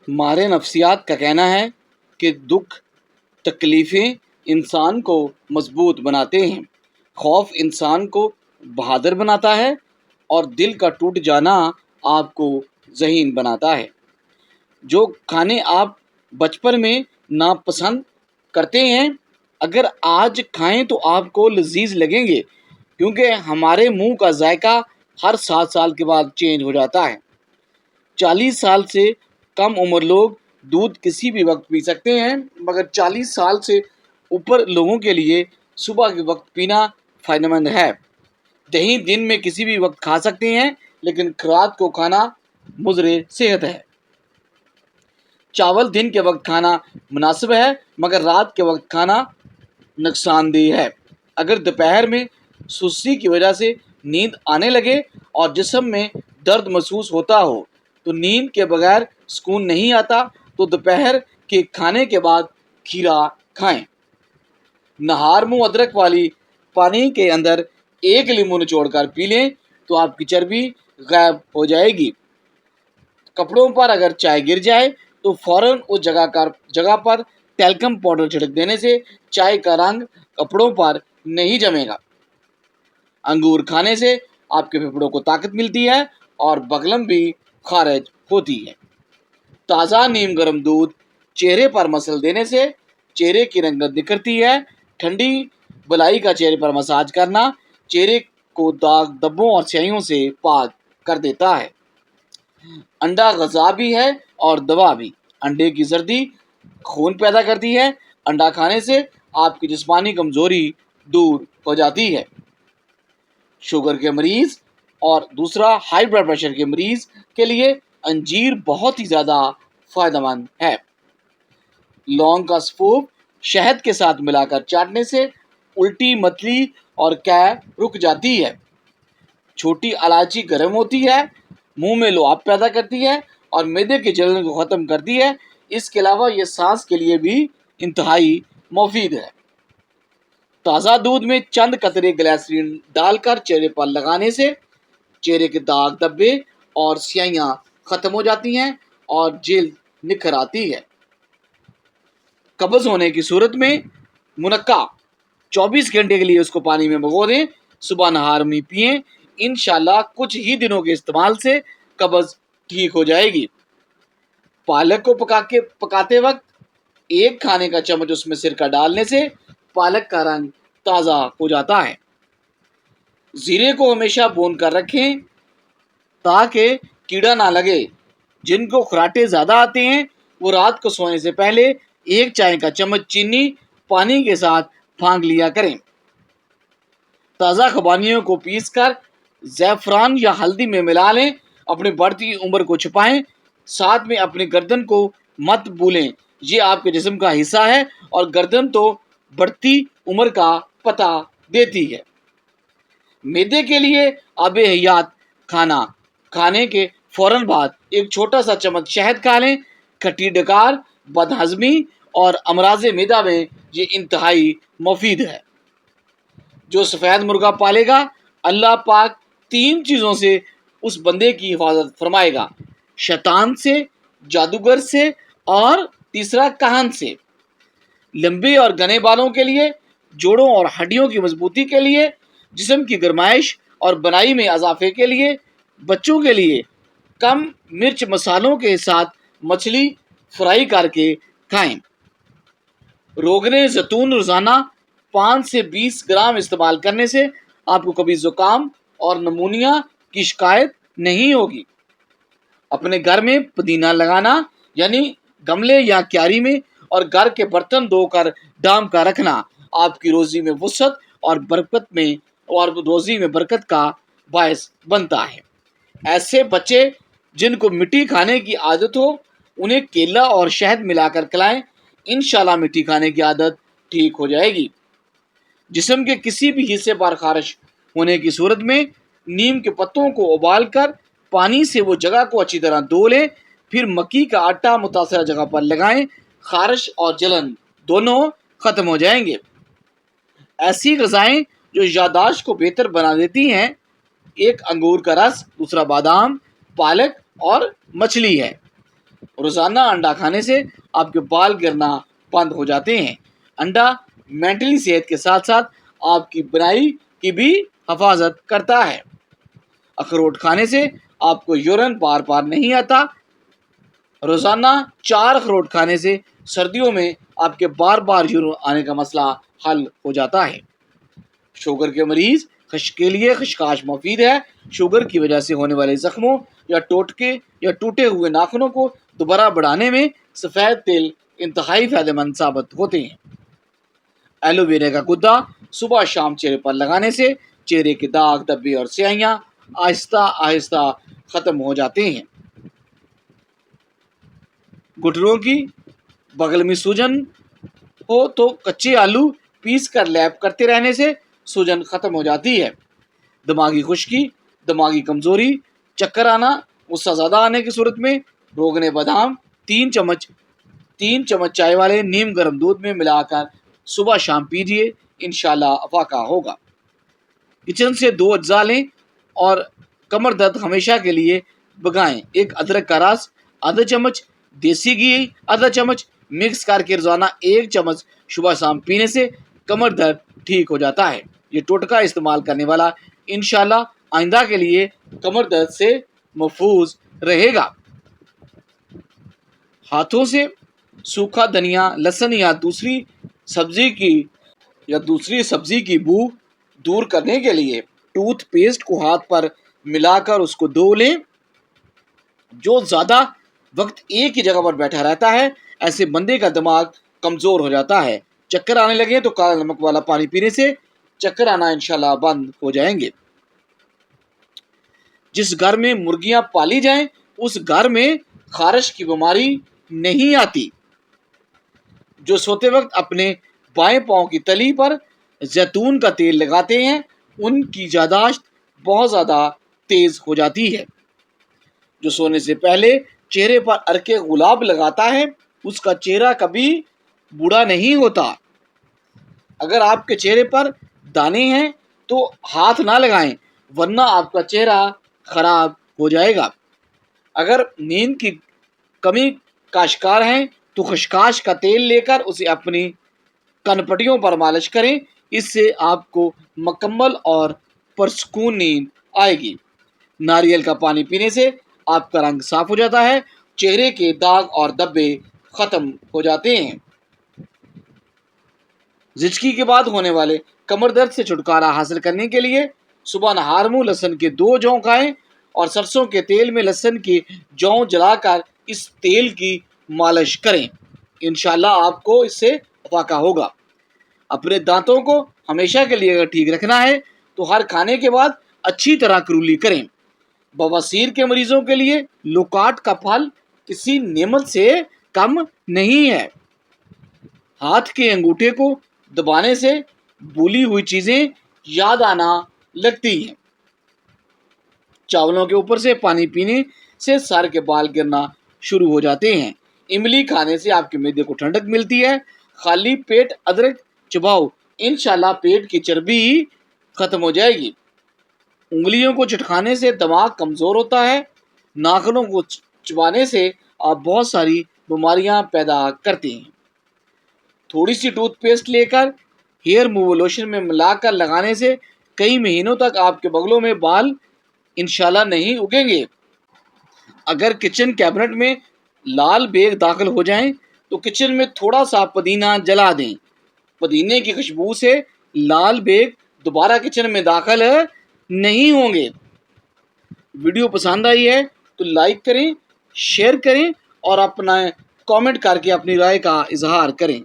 ماہر نفسیات کا کہنا ہے کہ دکھ تکلیفیں انسان کو مضبوط بناتے ہیں، خوف انسان کو بہادر بناتا ہے اور دل کا ٹوٹ جانا آپ کو ذہین بناتا ہے۔ جو کھانے آپ بچپن میں ناپسند کرتے ہیں اگر آج کھائیں تو آپ کو لذیذ لگیں گے، کیونکہ ہمارے منہ کا ذائقہ ہر 7 سال کے بعد چینج ہو جاتا ہے۔ 40 سال سے کم عمر لوگ دودھ کسی بھی وقت پی سکتے ہیں، مگر 40 سال سے اوپر لوگوں کے لیے صبح کے وقت پینا فائدہ مند ہے۔ دہی دن میں کسی بھی وقت کھا سکتے ہیں، لیکن رات کو کھانا مضر صحت ہے۔ چاول دن کے وقت کھانا مناسب ہے، مگر رات کے وقت کھانا نقصان دہ ہے۔ اگر دوپہر میں سستی کی وجہ سے نیند آنے لگے اور جسم میں درد محسوس ہوتا ہو تو نیند کے بغیر سکون نہیں آتا، تو دوپہر کے کھانے کے بعد کھیرا کھائیں۔ نہار منہ ادرک والی پانی کے اندر 1 لیمو نچوڑ کر پی لیں تو آپ کی چربی غائب ہو جائے گی۔ کپڑوں پر اگر چائے گر جائے تو فوراً اس جگہ پر ٹیلکم پاؤڈر چھڑک دینے سے چائے کا رنگ کپڑوں پر نہیں جمے گا۔ انگور کھانے سے آپ کے پھیپھڑوں کو طاقت ملتی ہے اور بلغم بھی خارج ہوتی ہے۔ تازہ نیم گرم دودھ چہرے پر مسل دینے سے چہرے کی رنگت نکھرتی ہے۔ ٹھنڈی بلائی کا چہرے پر مساج کرنا چہرے کو داغ دھبوں اور سیاہیوں سے پاک کر دیتا ہے۔ انڈا غذا بھی ہے اور دوا بھی۔ انڈے کی زردی خون پیدا کرتی ہے۔ انڈا کھانے سے آپ کی جسمانی کمزوری دور ہو جاتی ہے۔ شوگر کے مریض اور دوسرا ہائی بلڈ پریشر کے مریض کے لیے انجیر بہت ہی زیادہ فائدہ مند ہے۔ لونگ کا سپوپ شہد کے ساتھ ملا کر چاٹنے سے الٹی متلی اور قے رک جاتی ہے۔ چھوٹی الائچی گرم ہوتی ہے، منہ میں لعاب پیدا کرتی ہے اور معدے کے جلن کو ختم کرتی ہے۔ اس کے علاوہ یہ سانس کے لیے بھی انتہائی مفید ہے۔ تازہ دودھ میں چند قطرے گلیسرین ڈال کر چہرے پر لگانے سے چہرے کے داغ دھبے اور سیاہیاں ختم ہو جاتی ہیں اور جلد نکھر آتی ہے۔ قبض ہونے کی صورت میں منقع 24 گھنٹے کے لیے اس کو پانی میں بھگو دیں، صبح نہار میں پئیں۔ انشاءاللہ کچھ ہی دنوں کے استعمال سے قبض ٹھیک ہو جائے گی۔ پالک کو پکاتے وقت 1 کھانے کا چمچ اس میں سرکہ ڈالنے سے پالک کا رنگ تازہ ہو جاتا ہے۔ زیرے کو ہمیشہ بھون کر رکھیں تاکہ کیڑا نہ لگے۔ جن کو خراٹے زیادہ آتے ہیں وہ رات کو سونے سے پہلے 1 چائے کا چمچ چینی پانی کے ساتھ پھانک لیا کریں۔ تازہ خوبانیوں کو پیس کر زعفران یا ہلدی میں ملا لیں۔ اپنی بڑھتی عمر کو چھپائیں، ساتھ میں اپنی گردن کو مت بھولیں۔ یہ آپ کے جسم کا حصہ ہے اور گردن تو بڑھتی عمر کا پتہ دیتی ہے۔ معدے کے لیے آب حیات کھانا کھانے کے فوراً بعد 1 چھوٹا سا چمچ شہد کھا لیں۔ کھٹی ڈکار، بد ہضمی اور امراض معدہ میں یہ انتہائی مفید ہے۔ جو سفید مرغا پالے گا اللہ پاک 3 چیزوں سے اس بندے کی حفاظت فرمائے گا: شیطان سے، جادوگر سے اور تیسرا کاہن سے۔ لمبے اور گھنے بالوں کے لیے، جوڑوں اور ہڈیوں کی مضبوطی کے لیے، جسم کی گرمائش اور بنائی میں اضافے کے لیے، بچوں کے لیے کم مرچ مسالوں کے ساتھ مچھلی فرائی کر کے کھائیں۔ روغن زیتون روزانہ 5 سے 20 گرام استعمال کرنے سے آپ کو کبھی زکام اور نمونیا کی شکایت نہیں ہوگی۔ اپنے گھر میں پودینہ لگانا یعنی گملے یا کیاری میں، اور گھر کے برتن دھو کر ڈھانپ کر رکھنا آپ کی روزی میں وسعت اور روزی میں برکت کا باعث بنتا ہے۔ ایسے بچے جن کو مٹی کھانے کی عادت ہو انہیں کیلا اور شہد ملا کر کھلائیں، انشاءاللہ مٹی کھانے کی عادت ٹھیک ہو جائے گی۔ جسم کے کسی بھی حصے پر خارش ہونے کی صورت میں نیم کے پتوں کو ابال کر پانی سے وہ جگہ کو اچھی طرح دھو لیں، پھر مکی کا آٹا متاثرہ جگہ پر لگائیں، خارش اور جلن دونوں ختم ہو جائیں گے۔ ایسی غذائیں جو یادداشت کو بہتر بنا دیتی ہیں: 1 انگور کا رس، دوسرا بادام، پالک اور مچھلی ہے۔ روزانہ انڈا کھانے سے آپ کے بال گرنا بند ہو جاتے ہیں۔ انڈا مینٹلی صحت کے ساتھ ساتھ آپ کی بنائی کی بھی حفاظت کرتا ہے۔ اخروٹ کھانے سے آپ کو یورین بار بار نہیں آتا۔ روزانہ 4 اخروٹ کھانے سے سردیوں میں آپ کے بار بار یورین آنے کا مسئلہ حل ہو جاتا ہے۔ شوگر کے مریض کے لیے خشخاش مفید ہے۔ شوگر کی وجہ سے ہونے والے زخموں یا ٹوٹکے یا ٹوٹے ہوئے ناخنوں کو دوبارہ بڑھانے میں سفید تیل انتہائی فائدہ مند ثابت ہوتے ہیں۔ ایلو ویرا کا گدا صبح شام چہرے پر لگانے سے چہرے کے داغ، دبے اور سیاہیاں آہستہ آہستہ ختم ہو جاتے ہیں۔ گھٹنوں کی بغل میں سوجن ہو تو کچے آلو پیس کر لیپ کرتے رہنے سے سوجن ختم ہو جاتی ہے۔ دماغی خشکی، دماغی کمزوری، چکر آنا، غصہ زیادہ آنے کی صورت میں روغن بادام 3 چمچ چائے والے نیم گرم دودھ میں ملا کر صبح شام پیجیے، انشاءاللہ افاقہ ہوگا۔ کچن سے 2 اجزاء لیں اور کمر درد ہمیشہ کے لیے بگائیں۔ 1 ادرک کا رس، آدھا چمچ دیسی گھی، آدھا چمچ مکس کر کے روزانہ 1 چمچ صبح شام پینے سے کمر درد ٹھیک ہو جاتا ہے۔ یہ ٹوٹکا استعمال کرنے والا انشاءاللہ آئندہ کے لیے کمر درد سے محفوظ رہے گا۔ ہاتھوں سے سوکھا دھنیا، لہسن یا دوسری سبزی کی بو دور کرنے کے لیے ٹوتھ پیسٹ کو ہاتھ پر ملا کر اس کو دھو لیں۔ جو زیادہ وقت ایک ہی جگہ پر بیٹھا رہتا ہے ایسے بندے کا دماغ کمزور ہو جاتا ہے۔ چکر آنے لگے تو کالا نمک والا پانی پینے سے چکر آنا انشاءاللہ بند ہو جائیں گے۔ جس گھر میں مرغیاں پالی جائیں اس گھر میں خارش کی بیماری نہیں آتی۔ جو سوتے وقت اپنے بائیں پاؤں کی تلی پر زیتون کا تیل لگاتے ہیں ان کی یادداشت بہت زیادہ تیز ہو جاتی ہے۔ جو سونے سے پہلے چہرے پر عرق گلاب لگاتا ہے اس کا چہرہ کبھی بوڑھا نہیں ہوتا۔ اگر آپ کے چہرے پر دانے ہیں تو ہاتھ نہ لگائیں ورنہ آپ کا چہرہ خراب ہو جائے گا۔ اگر نیند کی کمی کا شکار ہیں تو خشخاش کا تیل لے کر اسے اپنی کن پٹیوں پر مالش کریں، اس سے آپ کو مکمل اور پرسکون نیند آئے گی۔ ناریل کا پانی پینے سے آپ کا رنگ صاف ہو جاتا ہے، چہرے کے داغ اور دبے ختم ہو جاتے ہیں۔ زچگی کے بعد ہونے والے کمر درد سے چھٹکارا حاصل کرنے کے لیے صبح نہار منہ لہسن کے 2 جوں کھائیں اور سرسوں کے تیل میں لہسن کی جوں جلا کر اس تیل کی مالش کریں، انشاءاللہ آپ کو اس سے افاقہ ہوگا۔ اپنے دانتوں کو ہمیشہ کے لیے اگر ٹھیک رکھنا ہے تو ہر کھانے کے بعد اچھی طرح کرلی کریں۔ بواسیر کے مریضوں کے لیے لوکاٹ کا پھل کسی نعمت سے کم نہیں ہے۔ ہاتھ کے انگوٹھے کو دبانے سے بھولی ہوئی چیزیں یاد آنا لگتی ہیں۔ چاولوں کے اوپر سے پانی پینے سے سر کے بال گرنا شروع ہو جاتے ہیں۔ املی کھانے سے آپ کے معدے کو ٹھنڈک ملتی ہے۔ خالی پیٹ ادرک چباؤ، انشاءاللہ پیٹ کی چربی ختم ہو جائے گی۔ انگلیوں کو چٹکانے سے دماغ کمزور ہوتا ہے۔ ناخنوں کو چبانے سے آپ بہت ساری بیماریاں پیدا کرتے ہیں۔ تھوڑی سی ٹوتھ پیسٹ لے کر ہیئر موو لوشن میں ملا کر لگانے سے کئی مہینوں تک آپ کے بغلوں میں بال انشاءاللہ نہیں اگیں گے۔ اگر کچن کیبنٹ میں لال بیگ داخل ہو جائیں تو کچن میں تھوڑا سا پودینہ جلا دیں۔ پودینے کی خوشبو سے لال بیگ دوبارہ کچن میں داخل نہیں ہوں گے۔ ویڈیو پسند آئی ہے تو لائک کریں، شیئر کریں اور اپنا کامنٹ کر کے اپنی رائے کا اظہار کریں۔